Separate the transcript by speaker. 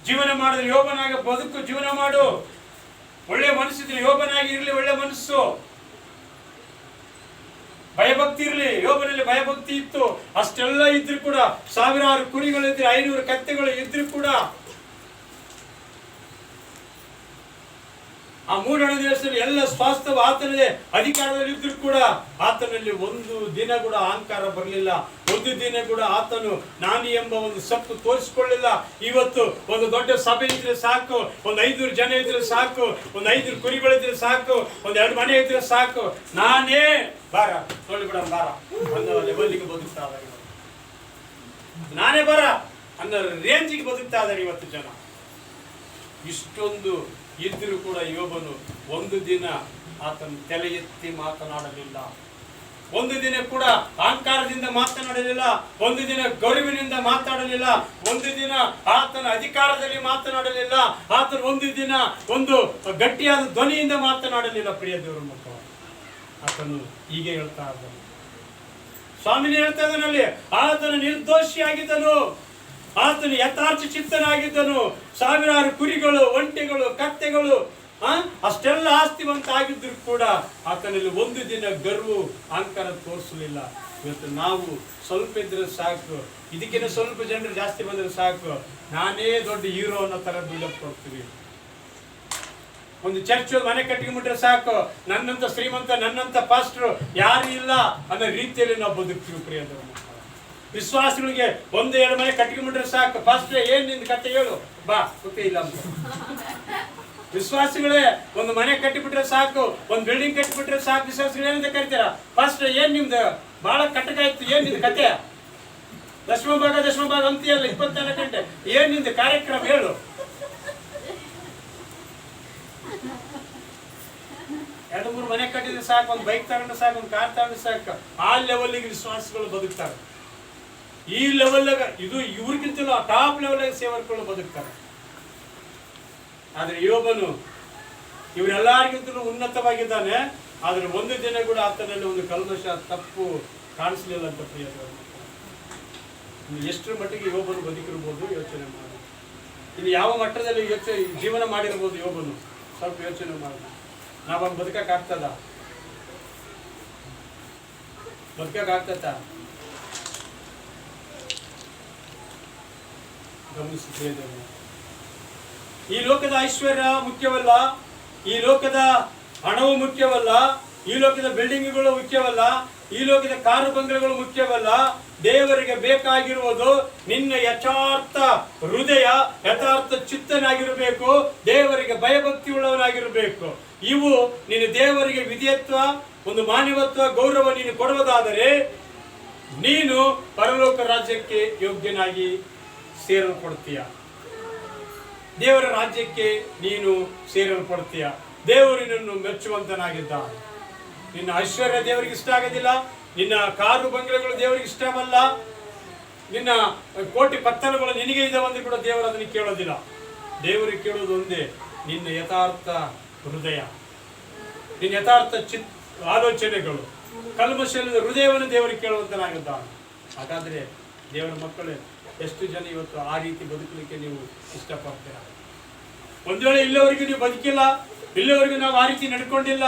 Speaker 1: ಜೀವನ ಮಾಡಿದ್ರೆ ಯೋಬನಾಗಿ ಬದುಕು, ಜೀವನ ಮಾಡು. ಒಳ್ಳೆ ಮನಸ್ಸಿದ್ರೆ ಯೋಬನಾಗಿ ಇರಲಿ, ಒಳ್ಳೆ ಮನಸ್ಸು. ಭಯಭಕ್ತಿ ಇರಲಿ. ಯೋಬನಲ್ಲಿ ಭಯಭಕ್ತಿ ಇತ್ತು. ಅಷ್ಟೆಲ್ಲ ಇದ್ರು ಕೂಡ, ಸಾವಿರಾರು ಕುರಿಗಳಿದ್ರೆ, 500 ಕತ್ತೆಗಳು ಇದ್ರು ಕೂಡ, ಆ 3 ದಿವಸದಲ್ಲಿ ಎಲ್ಲ ಸ್ವಾಸ್ಥ್ಯ ಆತನದೇ ಅಧಿಕಾರದಲ್ಲಿ ಇದ್ರು ಕೂಡ ಆತನಲ್ಲಿ ಒಂದು ದಿನ ಕೂಡ ಅಹಂಕಾರ ಬರಲಿಲ್ಲ. ಒಂದು ದಿನ ಕೂಡ ಆತನು ನಾನಿ ಎಂಬ ಒಂದು ಸತ್ತು ತೋರಿಸಿಕೊಳ್ಳಿಲ್ಲ. ಇವತ್ತು ಒಂದು ದೊಡ್ಡ ಸಭೆ ಇದ್ರೆ ಸಾಕು, ಒಂದು 500 ಜನ ಇದ್ರೆ ಸಾಕು, ಒಂದು 500 ಕುರಿಗಳಿದ್ರೆ ಸಾಕು, ಒಂದು 2 ಮನೆ ಇದ್ರೆ ಸಾಕು, ನಾನೇ ಬಾರ ನೋಡಿ ಬಿಡ ಬಾರ ಅನ್ನೋ ಲೆವೆಲ್ಗೆ ಬದುಕ್ತಾ ಇದ್ದಾರೆ. ನಾನೇ ಬರ ಅನ್ನೋ ರೇಂಜಿಗೆ ಬದುಕ್ತಾ ಇದ್ದಾರೆ ಇವತ್ತು ಜನ. ಇಷ್ಟೊಂದು ಇದ್ರೂ ಕೂಡ ಯೋಬನು ಒಂದು ದಿನ ಆತನು ತಲೆ ಎತ್ತಿ ಮಾತನಾಡಲಿಲ್ಲ. ಒಂದು ದಿನ ಕೂಡ ಅಹಂಕಾರದಿಂದ ಮಾತನಾಡಲಿಲ್ಲ. ಒಂದು ದಿನ ಗೌರವಿನಿಂದ ಮಾತಾಡಲಿಲ್ಲ. ಒಂದು ದಿನ ಆತನ ಅಧಿಕಾರದಲ್ಲಿ ಮಾತನಾಡಲಿಲ್ಲ. ಆತನ ಒಂದು ದಿನ ಒಂದು ಗಟ್ಟಿಯಾದ ಧ್ವನಿಯಿಂದ ಮಾತನಾಡಲಿಲ್ಲ. ಪ್ರಿಯ ದೇವರ ಮಕ್ಕಳು, ಆತನು ಹೀಗೆ ಹೇಳ್ತಾ ಇದ್ದಾನೆ. ಸ್ವಾಮಿನೇ ಹೇಳ್ತಾ ಇದ್ದಾನಲ್ಲಿ, ಆತನು ನಿರ್ದೋಷಿಯಾಗಿದ್ದನು, ಆತನು ಯಥಾರ್ಥ ಚಿತ್ತನಾಗಿದ್ದನು. ಸಾವಿರಾರು ಕುರಿಗಳು, ಒಂಟೆಗಳು, ಕತ್ತೆಗಳು, ಅಷ್ಟೆಲ್ಲ ಆಸ್ತಿವಂತ ಆಗಿದ್ರು ಕೂಡ ಆತನಲ್ಲಿ ಒಂದು ದಿನ ಗರ್ವ ಅಹಂಕಾರ ತೋರಿಸಲಿಲ್ಲ. ಇವತ್ತು ನಾವು ಸ್ವಲ್ಪ ಇದ್ರೆ ಸಾಕು, ಇದಕ್ಕಿಂತ ಸ್ವಲ್ಪ ಜನರು ಜಾಸ್ತಿ ಬಂದ್ರೆ ಸಾಕು, ನಾನೇ ದೊಡ್ಡ ಹೀರೋ ಅನ್ನೋ ತರ ಬಿಲ್ಡಪ್ ಕೊಡ್ತೀವಿ. ಒಂದು ಚರ್ಚ್ ಮನೆ ಕಟ್ಟಿಕೊಂಡ್ಬಿಟ್ರೆ ಸಾಕು, ನನ್ನಂತ ಶ್ರೀಮಂತ, ನನ್ನಂತ ಪಾಸ್ಟರ್ ಯಾರು ಇಲ್ಲ ಅನ್ನೋ ರೀತಿಯಲ್ಲಿ ನಾವು ಬದುಕ್ತೀವಿ. ಪ್ರಿಯದವರು, ವಿಶ್ವಾಸಿಗಳಿಗೆ 1-2 ಮನೆ ಕಟ್ಟಿಕೊಂಡ್ಬಿಟ್ರೆ ಸಾಕು, ಪಾಸ್ಟರ್ ಏನ್ ನಿಂದ ಕತೆ ಹೇಳು ಬಾ ಗೊತ್ತೇ ಇಲ್ಲ ಅಂತ. ವಿಶ್ವಾಸಿಗಳೇ ಒಂದು ಮನೆ ಕಟ್ಟಿಬಿಟ್ರೆ ಸಾಕು, ಒಂದು ಬಿಲ್ಡಿಂಗ್ ಕಟ್ಟಿಬಿಟ್ರೆ ಸಾಕು, ವಿಶ್ವಾಸಿಗಳು ಏನಂತ ಕರಿತಾರ, ಪಾಸ್ಟರ್ ಏನ್ ನಿಮ್ದು ಬಹಳ ಕಟ್ಟಕಾಯ್ತು, ಏನ್ ನಿಂದ ಕತೆ, ದಶಮ ಭಾಗ ಅಂತೀಯಲ್ಲ 24 ಗಂಟೆ, ಏನ್ ನಿಂದ ಕಾರ್ಯಕ್ರಮ ಹೇಳು. 2-3 ಮನೆ ಕಟ್ಟಿದ್ರೆ ಸಾಕು, ಒಂದು ಬೈಕ್ ತಗೊಂಡ್ರೆ ಸಾಕು, ಒಂದು ಕಾರ್ ತಗೊಂಡ್ರೆ ಸಾಕು, ಆ ಲೆವೆಲ್ಗೆ ವಿಶ್ವಾಸಗಳು ಬದುಕ್ತಾರೆ. ಈ ಲೆವೆಲ್ದಾಗ ಇದು ಇವ್ರಿಗಿಂತ ಟಾಪ್ ಲೆವೆಲ್ ಸೇವಕರು ಬದುಕ್ತಾರೆ. ಆದ್ರೆ ಯೋಬನು ಇವರೆಲ್ಲರಿಗಿಂತಲೂ ಉನ್ನತವಾಗಿದ್ದಾನೆ. ಆದ್ರೆ ಒಂದು ದಿನ ಕೂಡ ಆತನಲ್ಲಿ ಒಂದು ಕಲ್ಮಶ, ತಪ್ಪು ಕಾಣಿಸ್ಲಿಲ್ಲ ಅಂತ. ಪ್ರಿಯದವರು, ಎಷ್ಟರ ಮಟ್ಟಿಗೆ ಯೋಬನು ಬದುಕಿರ್ಬೋದು ಯೋಚನೆ ಮಾಡಿ. ಇನ್ನು ಯಾವ ಮಟ್ಟದಲ್ಲಿ ಜೀವನ ಮಾಡಿರ್ಬೋದು ಯೋಬನು, ಸ್ವಲ್ಪ ಯೋಚನೆ ಮಾಡಿ. ನಾವಾಗ ಬದುಕಕ್ಕಾಗ್ತದ? ಗಮನಿಸುತ್ತೇವೆ. ಈ ಲೋಕದ ಐಶ್ವರ್ಯ ಮುಖ್ಯವಲ್ಲ, ಈ ಲೋಕದ ಹಣವು ಮುಖ್ಯವಲ್ಲ, ಈ ಲೋಕದ ಬಿಲ್ಡಿಂಗ್ಗಳು ಮುಖ್ಯವಲ್ಲ, ಈ ಲೋಕದ ಕಾರು ಬಂಗಲೆಗಳು ಮುಖ್ಯವಲ್ಲ. ದೇವರಿಗೆ ಬೇಕಾಗಿರುವುದು ನಿನ್ನ ಯಥಾರ್ಥ ಹೃದಯ, ಯಥಾರ್ಥ ಚಿತ್ತನಾಗಿರಬೇಕು, ದೇವರಿಗೆ ಭಯಭಕ್ತಿ ಉಳ್ಳವನಾಗಿರಬೇಕು. ಇವು ನೀನು ದೇವರಿಗೆ ವಿಧೇಯತ್ವ, ಒಂದು ಮಾನವತ್ವ, ಗೌರವ ನೀನು ಕೊಡುವುದಾದರೆ ನೀನು ಪರಲೋಕ ರಾಜ್ಯಕ್ಕೆ ಯೋಗ್ಯನಾಗಿ ಸೇರಲ್ಪಡ್ತೀಯ. ದೇವರ ರಾಜ್ಯಕ್ಕೆ ನೀನು ಸೇರಲ್ಪಡ್ತೀಯ. ದೇವರು ನಿನ್ನನ್ನು ಮೆಚ್ಚುವಂತನಾಗಿದ್ದ. ನಿನ್ನ ಐಶ್ವರ್ಯ ದೇವರಿಗೆ ಇಷ್ಟ ಆಗೋದಿಲ್ಲ, ನಿನ್ನ ಕಾರು ಬಂಗಲೆಗಳು ದೇವರಿಗೆ ಇಷ್ಟವಲ್ಲ, ನಿನ್ನ ಕೋಟಿ ಪತ್ತಲಗಳು ನಿನಗೆ ಇದಾವಂದ್ರೆ ಕೂಡ ದೇವರು ಅದನ್ನು ಕೇಳೋದಿಲ್ಲ. ದೇವರಿಗೆ ಕೇಳೋದು ಒಂದೇ, ನಿನ್ನ ಯಥಾರ್ಥ ಹೃದಯ, ನಿನ್ನ ಯಥಾರ್ಥ ಆಲೋಚನೆಗಳು, ಕಲ್ಮಶದ ಹೃದಯವನ್ನು ದೇವರಿಗೆ ಕೇಳುವಂತನಾಗಿದ್ದ. ಹಾಗಾದ್ರೆ ದೇವರ ಮಕ್ಕಳೇ, ಎಷ್ಟು ಜನ ಇವತ್ತು ಆ ರೀತಿ ಬದುಕಲಿಕ್ಕೆ ನೀವು ಇಷ್ಟಪಡ್ತೀರಾ? ಒಂದು ವೇಳೆ ಇಲ್ಲಿವರೆಗೂ ನೀವು ಬದುಕಿಲ್ಲ, ಇಲ್ಲಿವರೆಗೂ ನಾವು ಆ ರೀತಿ ನಡ್ಕೊಂಡಿಲ್ಲ,